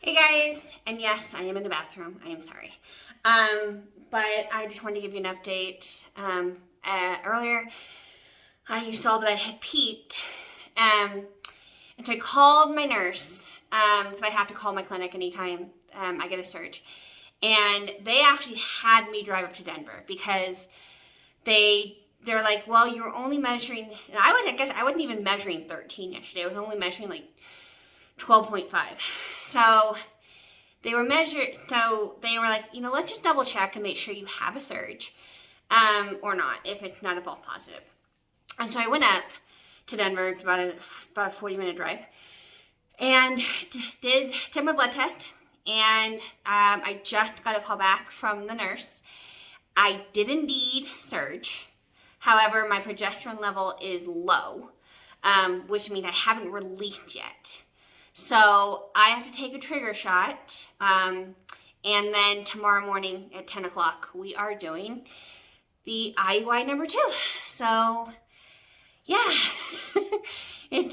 Hey guys, and yes, I am in the bathroom. I am sorry. But I just wanted to give you an update. Earlier, you saw that I had peaked. And so I called my nurse, because I have to call my clinic anytime I get a surge. And they actually had me drive up to Denver because they're like, well, you're only measuring, and I guess I wasn't even measuring 13 yesterday. I was only measuring like 12.5. So they were like, let's just double check and make sure you have a surge, or not, if it's not a false positive. And so I went up to Denver, about a 40-minute drive, and did my blood test. And I just got a call back from the nurse. I did indeed surge. However, my progesterone level is low, which means I haven't released yet. So I have to take a trigger shot. And then tomorrow morning at 10 o'clock, we are doing the IUI number 2. So yeah, it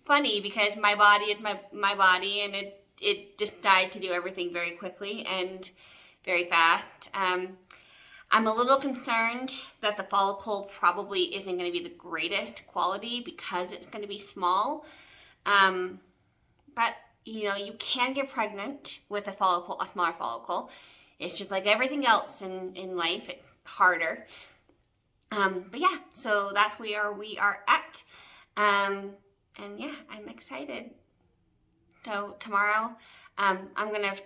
funny because my body is my body, and it decided to do everything very quickly and very fast. I'm a little concerned that the follicle probably isn't going to be the greatest quality because it's going to be small. But you can get pregnant with a smaller follicle. It's just like everything else in life, it's harder. But yeah, so that's where we are at. And yeah, I'm excited. So tomorrow, I'm gonna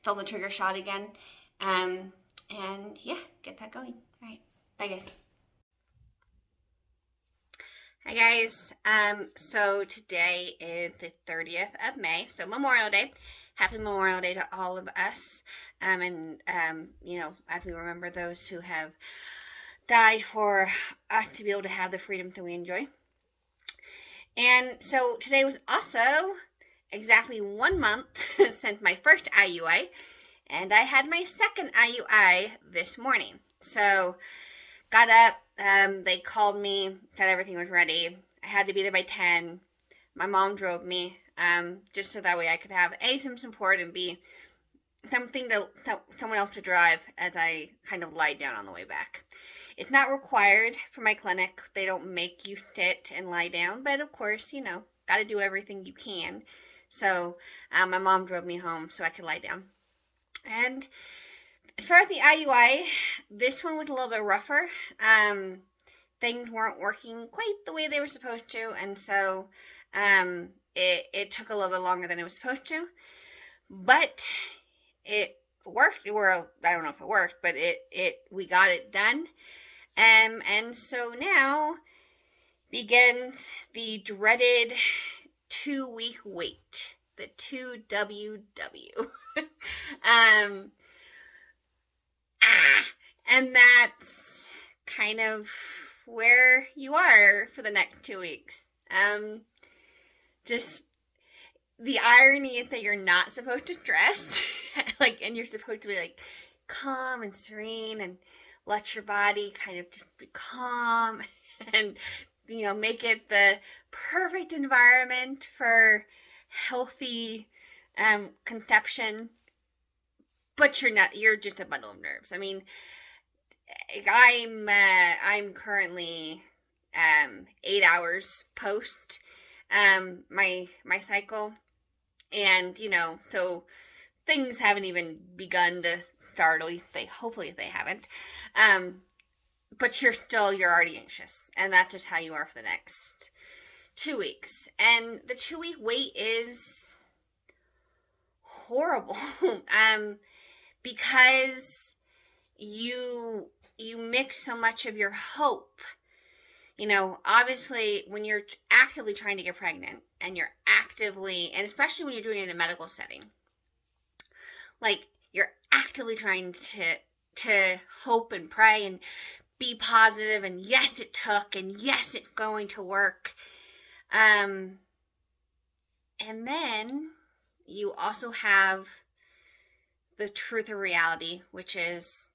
fill the trigger shot again. And yeah, get that going. All right, bye guys. Hi guys. So today is the 30th of May, so Memorial Day. Happy Memorial Day to all of us. And as we remember those who have died for us to be able to have the freedom that we enjoy. And so today was also exactly 1 month since my first IUI, and I had my second IUI this morning. So got up, they called me, said everything was ready. I had to be there by 10. My mom drove me, just so that way I could have A, some support, and B, someone else to drive as I kind of lied down on the way back. It's not required for my clinic. They don't make you sit and lie down, but of course, got to do everything you can. So my mom drove me home so I could lie down. And as far as the IUI, this one was a little bit rougher. Things weren't working quite the way they were supposed to, and so it took a little bit longer than it was supposed to. But it worked. I don't know if it worked, but we got it done. And so now begins the dreaded 2-week wait, the 2WW. And that's kind of where you are for the next 2 weeks. Just the irony is that you're not supposed to stress, and you're supposed to be calm and serene and let your body kind of just be calm and, make it the perfect environment for healthy conception. But you're not, you're just a bundle of nerves. I mean, I'm currently 8 hours post my cycle, and so things haven't even begun to start. At least hopefully they haven't. But you're already anxious, and that's just how you are for the next 2 weeks. And the 2-week wait is horrible, because you mix so much of your hope. Obviously, when you're actively trying to get pregnant, and and especially when you're doing it in a medical setting, you're actively trying to hope and pray and be positive, and yes, it took, and yes, it's going to work. And then you also have the truth of reality, which is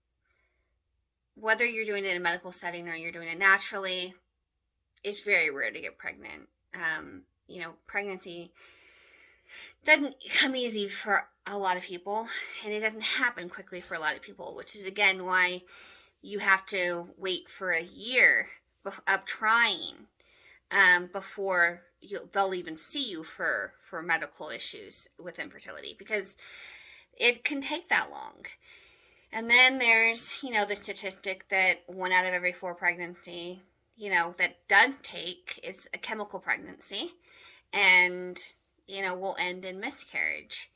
whether you're doing it in a medical setting or you're doing it naturally, it's very rare to get pregnant. Pregnancy doesn't come easy for a lot of people, and it doesn't happen quickly for a lot of people, which is again why you have to wait for a year of trying before they'll even see you for medical issues with infertility, because it can take that long. And then there's, the statistic that 1 out of every 4 pregnancy, that does take is a chemical pregnancy, and, will end in miscarriage.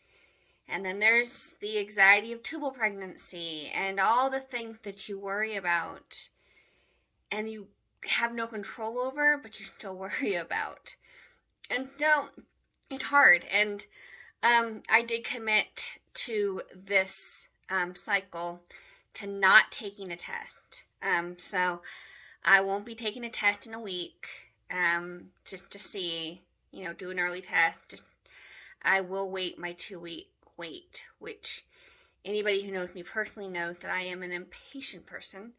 And then there's the anxiety of tubal pregnancy and all the things that you worry about and you have no control over, but you still worry about. And it's hard. And I did commit to this cycle to not taking a test. So I won't be taking a test in a week just to see, do an early test. I will wait my 2-week wait, which anybody who knows me personally knows that I am an impatient person.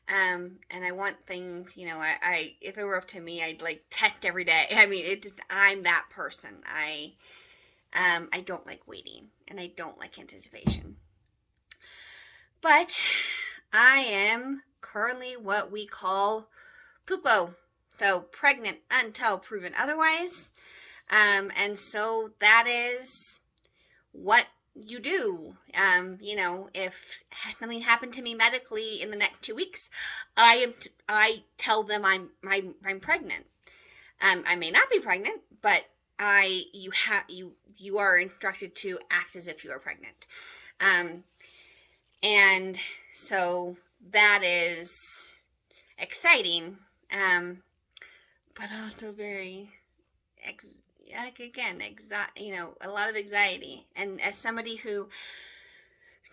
And I want things, I if it were up to me, I'd test every day. I mean, I'm that person. I don't like waiting, and I don't like anticipation. But I am currently what we call PUPO, so pregnant until proven otherwise. And so that is what you do. If something happened to me medically in the next 2 weeks, I tell them I'm pregnant. I may not be pregnant, but you are instructed to act as if you are pregnant. And so that is exciting, but also very a lot of anxiety. And as somebody who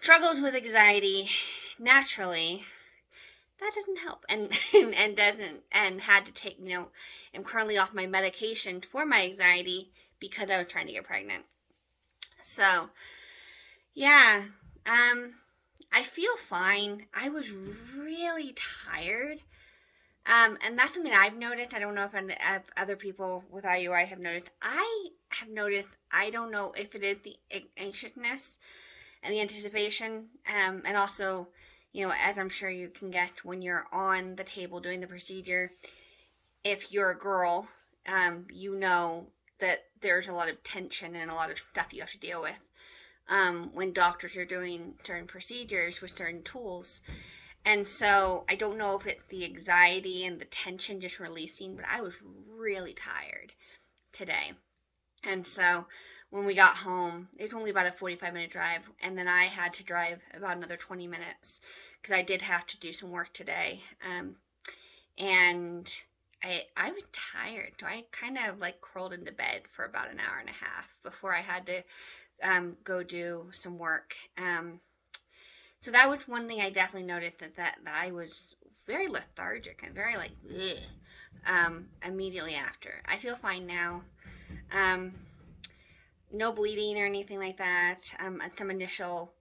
struggles with anxiety naturally, that doesn't help, and had to take, am currently off my medication for my anxiety because I was trying to get pregnant. So, yeah, I feel fine. I was really tired. And that's something I've noticed. I don't know if other people with IUI have noticed. I have noticed, I don't know if it is the anxiousness and the anticipation, and also, as I'm sure you can get when you're on the table doing the procedure, if you're a girl, you know that there's a lot of tension and a lot of stuff you have to deal with when doctors are doing certain procedures with certain tools. And so I don't know if it's the anxiety and the tension just releasing, but I was really tired today. And so when we got home, it's only about a 45-minute drive, and then I had to drive about another 20 minutes because I did have to do some work today. And I was tired, so I kind of crawled into bed for about an hour and a half before I had to go do some work. So that was one thing I definitely noticed, that I was very lethargic and very immediately after. I feel fine now. No bleeding or anything like that. Some initial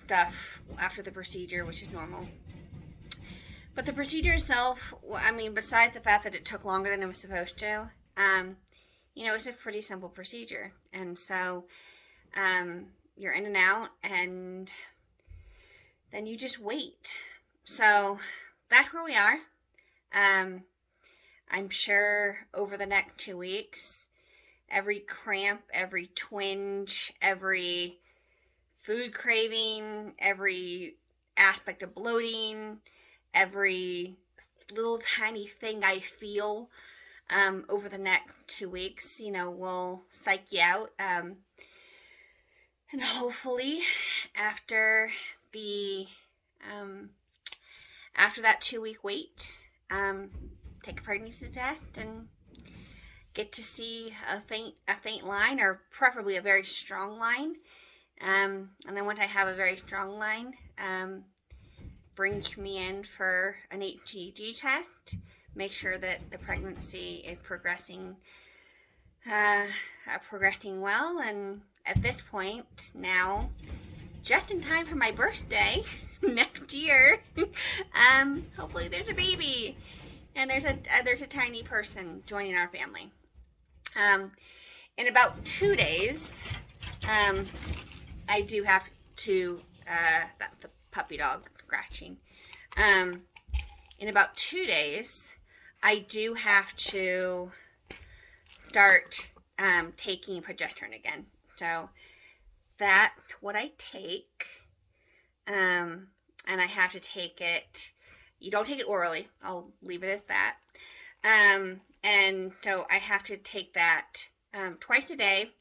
stuff after the procedure, which is normal. But the procedure itself, besides the fact that it took longer than it was supposed to, it's a pretty simple procedure. And so you're in and out, and then you just wait. So that's where we are. I'm sure over the next 2 weeks, every cramp, every twinge, every food craving, every aspect of bloating, every little tiny thing I feel over the next 2 weeks, will psych you out. And hopefully after that 2-week wait, take a pregnancy test and get to see a faint line, or preferably a very strong line. And then once I have a very strong line, bring me in for an HCG test. Make sure that the pregnancy is progressing well. And at this point now, just in time for my birthday next year, hopefully there's a baby, and there's a tiny person joining our family. in about 2 days, I do have to, that's the puppy dog scratching. In about 2 days, I do have to start taking progesterone again. So that's what I take. And I have to take it. You don't take it orally. I'll leave it at that. And so I have to take that twice a day,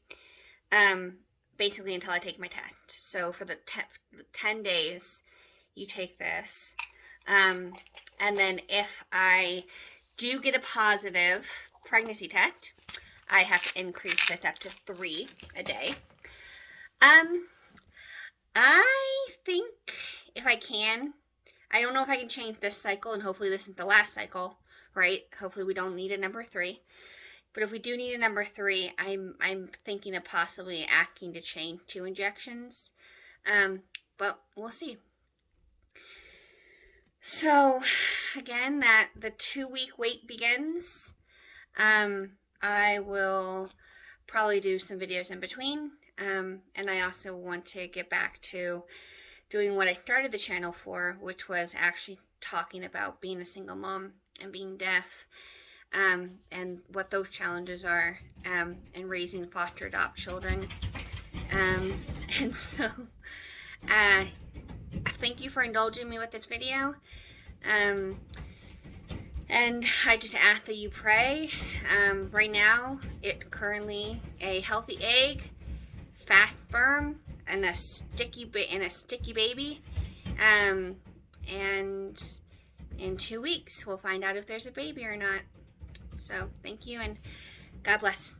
basically until I take my test. So for the 10 days, you take this. And then if I do get a positive pregnancy test, I have to increase it up to 3 a day. I think if I can, I don't know if I can change this cycle, and hopefully this isn't the last cycle, right? Hopefully we don't need a number 3. But if we do need a number 3, I'm thinking of possibly asking to change 2 injections. But we'll see. So again, that the 2-week wait begins. I will probably do some videos in between. And I also want to get back to doing what I started the channel for, which was actually talking about being a single mom and being deaf, and what those challenges are, and raising foster adopt children. And so, thank you for indulging me with this video. And I just ask that you pray. Right now, it's currently a healthy egg, fast sperm, and a sticky baby. And in 2 weeks, we'll find out if there's a baby or not. So thank you, and God bless.